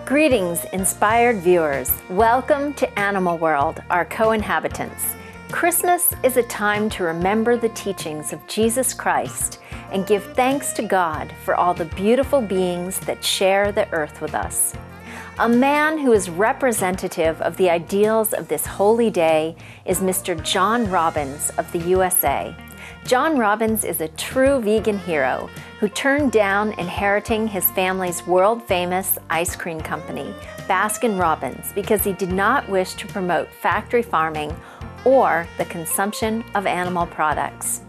Greetings, inspired viewers. Welcome to Animal World, our co-inhabitants. Christmas is a time to remember the teachings of Jesus Christ and give thanks to God for all the beautiful beings that share the earth with us. A man who is representative of the ideals of this holy day is Mr. John Robbins of the USA. John Robbins is a true vegan hero who turned down inheriting his family's world-famous ice cream company, Baskin-Robbins, because he did not wish to promote factory farming or the consumption of animal products.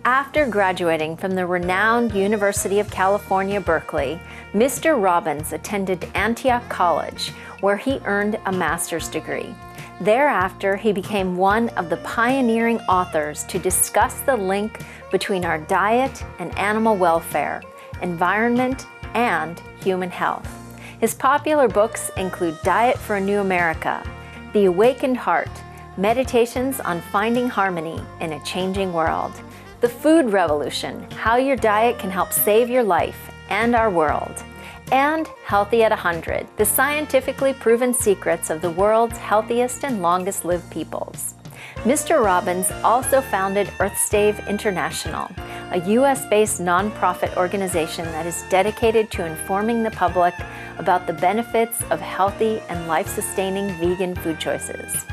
After graduating from the renowned University of California, Berkeley, Mr. Robbins attended Antioch College, where he earned a master's degree. Thereafter, he became one of the pioneering authors to discuss the link between our diet and animal welfare, environment, and human health. His popular books include Diet for a New America, The Awakened Heart, Meditations on Finding Harmony in a Changing World, The Food Revolution, How Your Diet Can Help Save Your Life and Our World, and Healthy at 100, the scientifically proven secrets of the world's healthiest and longest lived peoples. Mr. Robbins also founded EarthStave International, a US-based nonprofit organization that is dedicated to informing the public about the benefits of healthy and life-sustaining vegan food choices.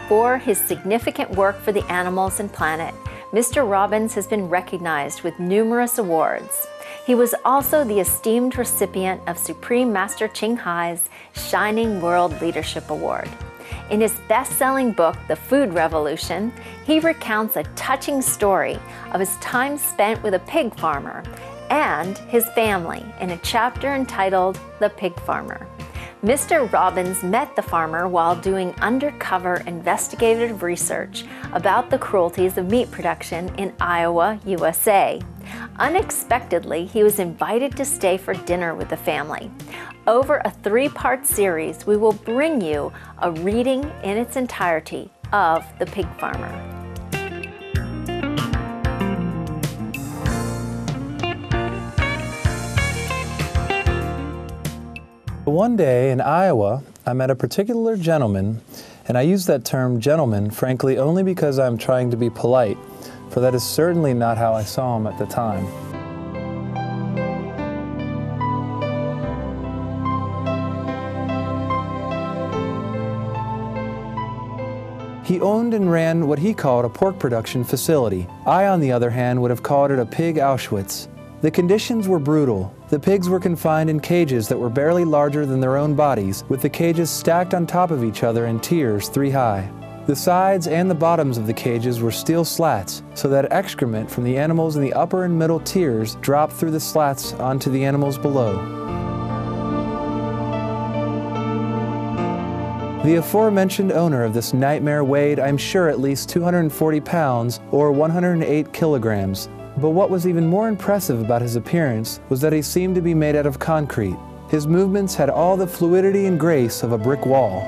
For his significant work for the animals and planet, Mr. Robbins has been recognized with numerous awards. He was also the esteemed recipient of Supreme Master Ching Hai's Shining World Leadership Award. In his best-selling book, The Food Revolution, he recounts a touching story of his time spent with a pig farmer and his family in a chapter entitled The Pig Farmer. Mr. Robbins met the farmer while doing undercover investigative research about the cruelties of meat production in Iowa, USA. Unexpectedly, he was invited to stay for dinner with the family. Over a 3-part series, we will bring you a reading in its entirety of The Pig Farmer. One day in Iowa, I met a particular gentleman, and I use that term gentleman, frankly, only because I'm trying to be polite, for that is certainly not how I saw him at the time. He owned and ran what he called a pork production facility. I, on the other hand, would have called it a pig Auschwitz. The conditions were brutal. The pigs were confined in cages that were barely larger than their own bodies, with the cages stacked on top of each other in tiers 3 high. The sides and the bottoms of the cages were steel slats, so that excrement from the animals in the upper and middle tiers dropped through the slats onto the animals below. The aforementioned owner of this nightmare weighed, I'm sure, at least 240 pounds or 108 kilograms. But what was even more impressive about his appearance was that he seemed to be made out of concrete. His movements had all the fluidity and grace of a brick wall.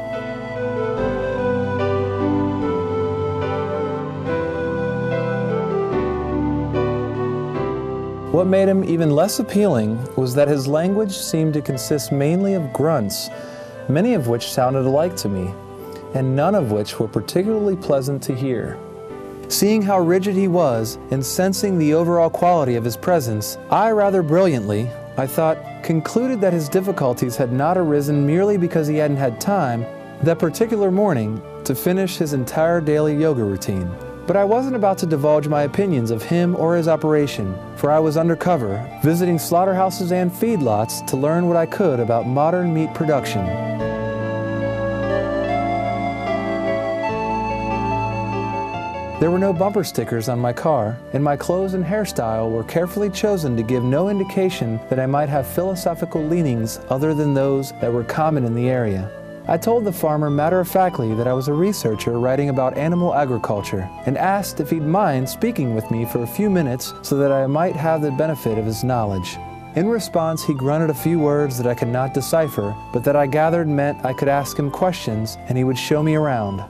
What made him even less appealing was that his language seemed to consist mainly of grunts, many of which sounded alike to me, and none of which were particularly pleasant to hear. Seeing how rigid he was, and sensing the overall quality of his presence, I rather brilliantly, I thought, concluded that his difficulties had not arisen merely because he hadn't had time, that particular morning, to finish his entire daily yoga routine. But I wasn't about to divulge my opinions of him or his operation, for I was undercover, visiting slaughterhouses and feedlots to learn what I could about modern meat production. There were no bumper stickers on my car, and my clothes and hairstyle were carefully chosen to give no indication that I might have philosophical leanings other than those that were common in the area. I told the farmer matter-of-factly that I was a researcher writing about animal agriculture, and asked if he'd mind speaking with me for a few minutes so that I might have the benefit of his knowledge. In response, he grunted a few words that I could not decipher, but that I gathered meant I could ask him questions and he would show me around.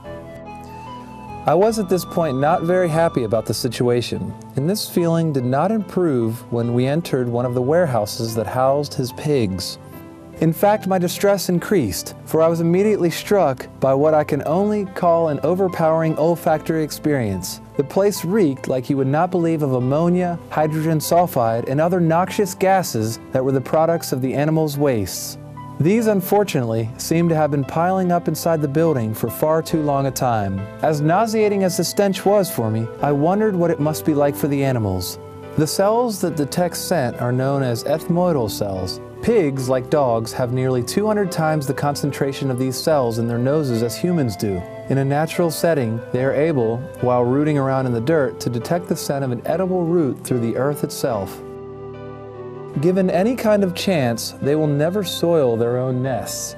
I was at this point not very happy about the situation, and this feeling did not improve when we entered one of the warehouses that housed his pigs. In fact, my distress increased, for I was immediately struck by what I can only call an overpowering olfactory experience. The place reeked like you would not believe of ammonia, hydrogen sulfide, and other noxious gases that were the products of the animals' wastes. These, unfortunately, seemed to have been piling up inside the building for far too long a time. As nauseating as the stench was for me, I wondered what it must be like for the animals. The cells that the text sent are known as ethmoidal cells. Pigs, like dogs, have nearly 200 times the concentration of these cells in their noses as humans do. In a natural setting, they are able, while rooting around in the dirt, to detect the scent of an edible root through the earth itself. Given any kind of chance, they will never soil their own nests,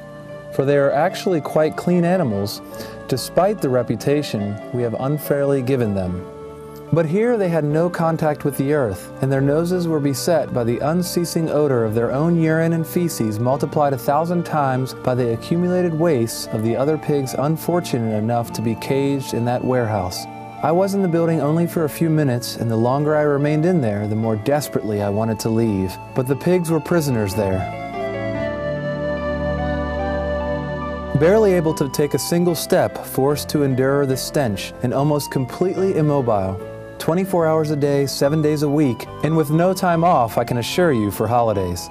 for they are actually quite clean animals, despite the reputation we have unfairly given them. But here they had no contact with the earth, and their noses were beset by the unceasing odor of their own urine and feces multiplied 1,000 times by the accumulated wastes of the other pigs unfortunate enough to be caged in that warehouse. I was in the building only for a few minutes, and the longer I remained in there, the more desperately I wanted to leave. But the pigs were prisoners there. Barely able to take a single step, forced to endure the stench, and almost completely immobile. 24 hours a day, 7 days a week, and with no time off, I can assure you, for holidays.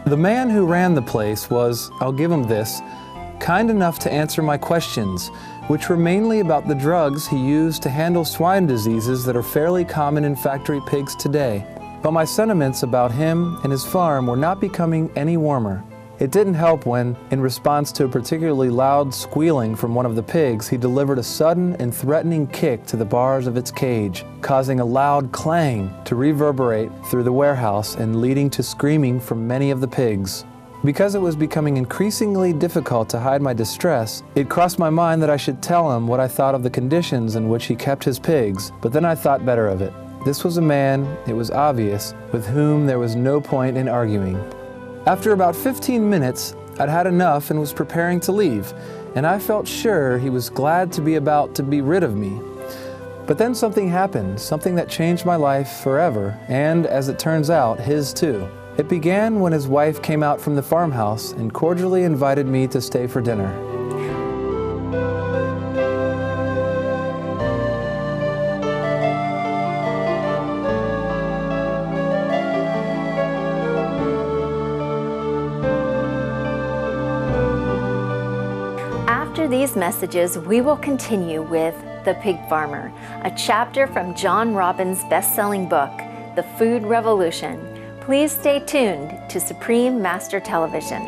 The man who ran the place was, I'll give him this, kind enough to answer my questions, which were mainly about the drugs he used to handle swine diseases that are fairly common in factory pigs today. But my sentiments about him and his farm were not becoming any warmer. It didn't help when, in response to a particularly loud squealing from one of the pigs, he delivered a sudden and threatening kick to the bars of its cage, causing a loud clang to reverberate through the warehouse and leading to screaming from many of the pigs. Because it was becoming increasingly difficult to hide my distress, it crossed my mind that I should tell him what I thought of the conditions in which he kept his pigs, but then I thought better of it. This was a man, it was obvious, with whom there was no point in arguing. After about 15 minutes, I'd had enough and was preparing to leave, and I felt sure he was glad to be about to be rid of me. But then something happened, something that changed my life forever, and, as it turns out, his too. It began when his wife came out from the farmhouse and cordially invited me to stay for dinner. After these messages, we will continue with The Pig Farmer, a chapter from John Robbins' best-selling book, The Food Revolution. Please stay tuned to Supreme Master Television.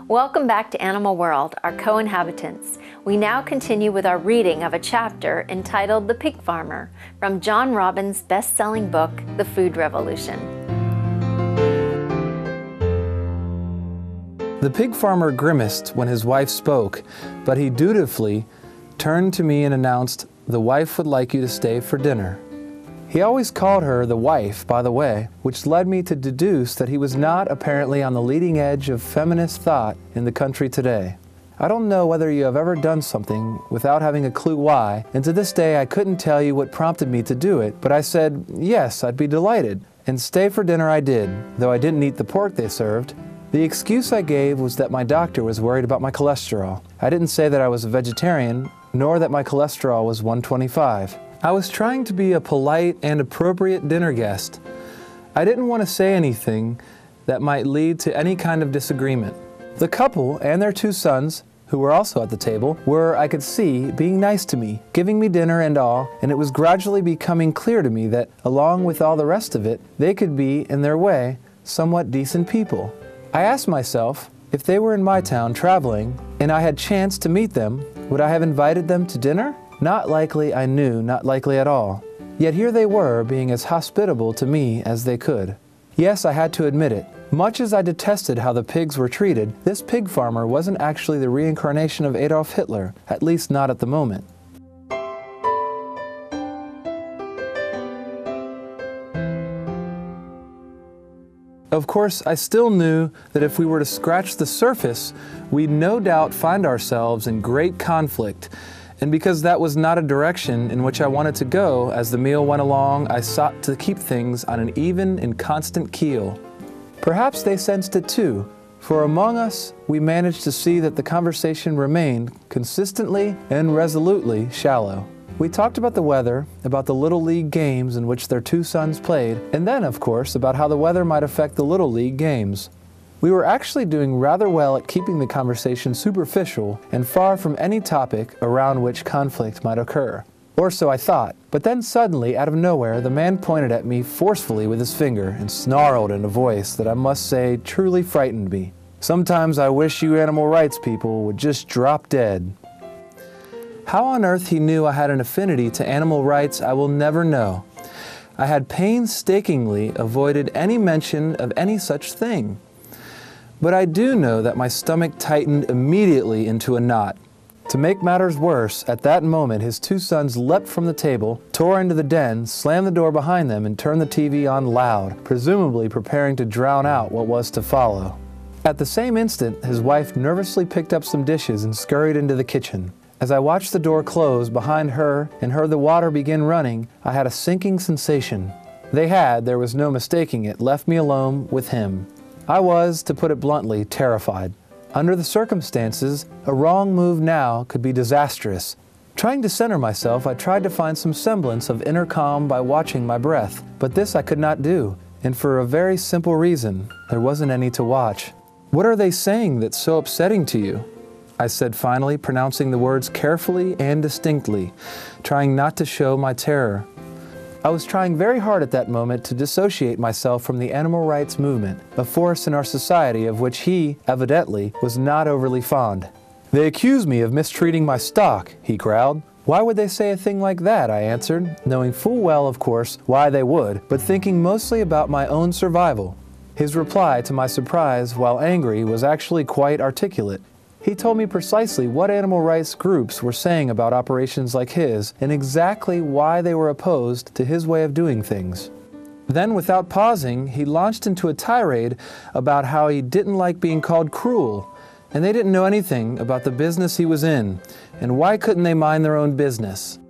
Welcome back to Animal World, our co-inhabitants. We now continue with our reading of a chapter entitled The Pig Farmer from John Robbins' best-selling book, The Food Revolution. The pig farmer grimaced when his wife spoke, but he dutifully turned to me and announced, "The wife would like you to stay for dinner." He always called her the wife, by the way, which led me to deduce that he was not apparently on the leading edge of feminist thought in the country today. I don't know whether you have ever done something without having a clue why, and to this day I couldn't tell you what prompted me to do it, but I said, yes, I'd be delighted. And stay for dinner I did, though I didn't eat the pork they served. The excuse I gave was that my doctor was worried about my cholesterol. I didn't say that I was a vegetarian, nor that my cholesterol was 125. I was trying to be a polite and appropriate dinner guest. I didn't want to say anything that might lead to any kind of disagreement. The couple and their 2 sons, who were also at the table, were, I could see, being nice to me, giving me dinner and all, and it was gradually becoming clear to me that, along with all the rest of it, they could be, in their way, somewhat decent people. I asked myself, if they were in my town traveling, and I had chanced to meet them, would I have invited them to dinner? Not likely, I knew, not likely at all. Yet here they were, being as hospitable to me as they could. Yes, I had to admit it. Much as I detested how the pigs were treated, this pig farmer wasn't actually the reincarnation of Adolf Hitler, at least not at the moment. Of course, I still knew that if we were to scratch the surface, we'd no doubt find ourselves in great conflict. And because that was not a direction in which I wanted to go, as the meal went along, I sought to keep things on an even and constant keel. Perhaps they sensed it too, for among us, we managed to see that the conversation remained consistently and resolutely shallow. We talked about the weather, about the Little League games in which their two sons played, and then, of course, about how the weather might affect the Little League games. We were actually doing rather well at keeping the conversation superficial and far from any topic around which conflict might occur. Or so I thought. But then suddenly, out of nowhere, the man pointed at me forcefully with his finger and snarled in a voice that I must say truly frightened me. "Sometimes I wish you animal rights people would just drop dead." How on earth he knew I had an affinity to animal rights, I will never know. I had painstakingly avoided any mention of any such thing. But I do know that my stomach tightened immediately into a knot. To make matters worse, at that moment his two sons leapt from the table, tore into the den, slammed the door behind them, and turned the TV on loud, presumably preparing to drown out what was to follow. At the same instant, his wife nervously picked up some dishes and scurried into the kitchen. As I watched the door close behind her and heard the water begin running, I had a sinking sensation. They had, there was no mistaking it, left me alone with him. I was, to put it bluntly, terrified. Under the circumstances, a wrong move now could be disastrous. Trying to center myself, I tried to find some semblance of inner calm by watching my breath, but this I could not do, and for a very simple reason: there wasn't any to watch. "What are they saying that's so upsetting to you?" I said finally, pronouncing the words carefully and distinctly, trying not to show my terror. I was trying very hard at that moment to dissociate myself from the animal rights movement, a force in our society of which he, evidently, was not overly fond. "They accuse me of mistreating my stock," he growled. "Why would they say a thing like that?" I answered, knowing full well, of course, why they would, but thinking mostly about my own survival. His reply, to my surprise, while angry, was actually quite articulate. He told me precisely what animal rights groups were saying about operations like his and exactly why they were opposed to his way of doing things. Then, without pausing, he launched into a tirade about how he didn't like being called cruel, and they didn't know anything about the business he was in, and why couldn't they mind their own business?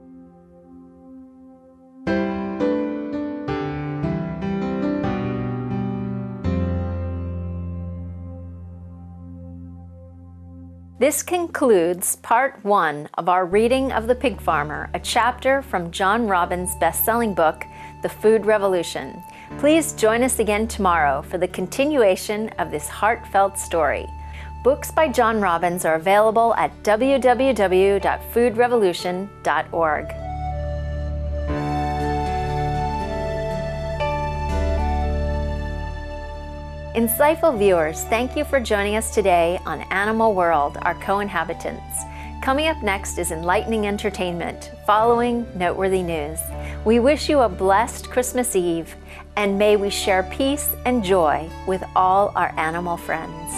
This concludes part 1 of our reading of The Pig Farmer, a chapter from John Robbins' best-selling book, The Food Revolution. Please join us again tomorrow for the continuation of this heartfelt story. Books by John Robbins are available at www.foodrevolution.org. Insightful viewers, thank you for joining us today on Animal World, our co-inhabitants. Coming up next is enlightening entertainment, following noteworthy news. We wish you a blessed Christmas Eve, and may we share peace and joy with all our animal friends.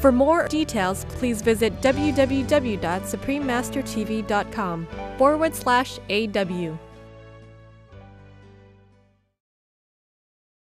For more details, please visit www.suprememastertv.com/AW.